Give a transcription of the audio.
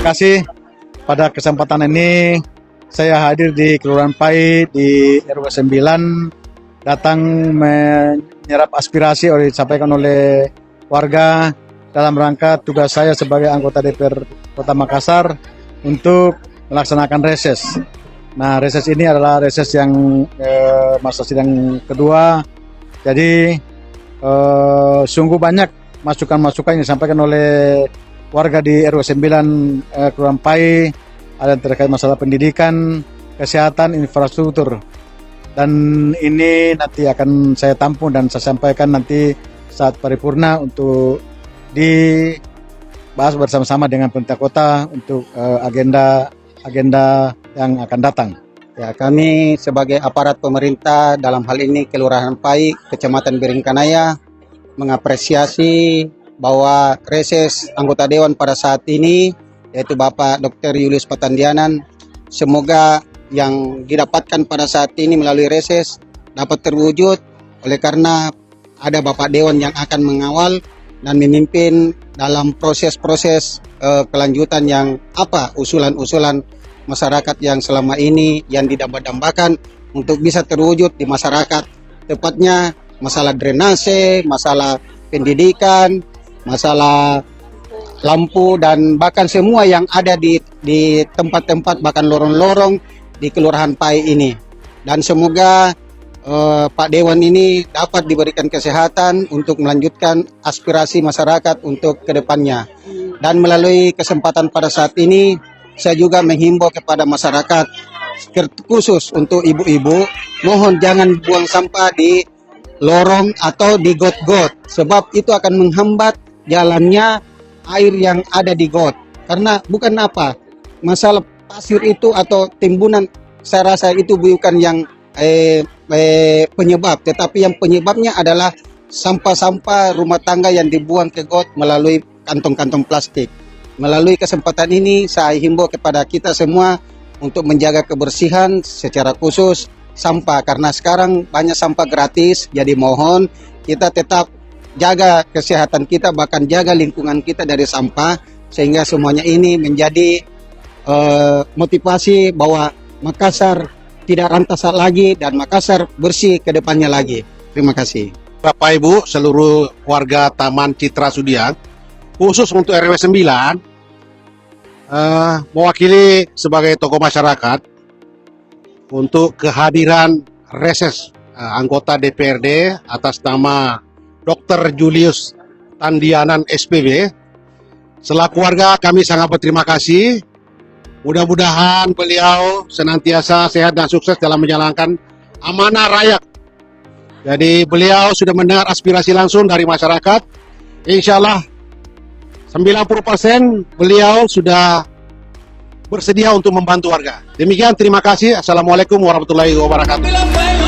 kasih pada kesempatan ini saya hadir di Kelurahan Pai di RW 9 datang menyerap aspirasi yang disampaikan oleh warga dalam rangka tugas saya sebagai anggota DPR Kota Makassar untuk melaksanakan reses. Nah, reses ini adalah reses yang masa sidang kedua. Jadi sungguh banyak masukan-masukan yang disampaikan oleh warga di RW 9 Kelurahan Pai, ada terkait masalah pendidikan, kesehatan, infrastruktur. Dan ini nanti akan saya tampung dan saya sampaikan nanti saat paripurna untuk dibahas bersama-sama dengan pemerintah kota untuk agenda yang akan datang. Ya, kami sebagai aparat pemerintah dalam hal ini Kelurahan Pai, Kecamatan Biringkanaya, mengapresiasi bahwa reses anggota dewan pada saat ini, yaitu Bapak Dr. Julius Patandianan, semoga yang didapatkan pada saat ini melalui reses dapat terwujud, oleh karena ada Bapak Dewan yang akan mengawal dan memimpin dalam proses-proses kelanjutan yang usulan-usulan masyarakat yang selama ini yang didamba-dambakan untuk bisa terwujud di masyarakat, tepatnya masalah drainase, masalah pendidikan, masalah lampu, dan bahkan semua yang ada di tempat-tempat, bahkan lorong-lorong di Kelurahan Pai ini. Dan semoga Pak Dewan ini dapat diberikan kesehatan untuk melanjutkan aspirasi masyarakat untuk kedepannya. Dan melalui kesempatan pada saat ini, saya juga menghimbau kepada masyarakat, khusus untuk ibu-ibu, mohon jangan buang sampah di lorong atau di got-got, sebab itu akan menghambat jalannya air yang ada di got. Karena bukan masalah pasir itu atau timbunan, saya rasa itu bukan yang penyebab, tetapi yang penyebabnya adalah sampah-sampah rumah tangga yang dibuang ke got melalui kantong-kantong plastik. Melalui kesempatan ini saya himbau kepada kita semua untuk menjaga kebersihan, secara khusus sampah, karena sekarang banyak sampah gratis. Jadi mohon kita tetap jaga kesehatan kita, bahkan jaga lingkungan kita dari sampah, sehingga semuanya ini menjadi motivasi bahwa Makassar tidak rantas lagi dan Makassar bersih ke depannya lagi. Terima kasih. Bapak Ibu, seluruh warga Taman Citra Sudiang, khusus untuk RW 9, mewakili sebagai tokoh masyarakat untuk kehadiran reses anggota DPRD atas nama Dr. Julius Tandianan SPB. Selaku warga kami sangat berterima kasih. Mudah-mudahan beliau senantiasa sehat dan sukses dalam menjalankan amanah rakyat. Jadi beliau sudah mendengar aspirasi langsung dari masyarakat. Insya Allah 90% beliau sudah bersedia untuk membantu warga. Demikian, terima kasih. Assalamualaikum warahmatullahi wabarakatuh.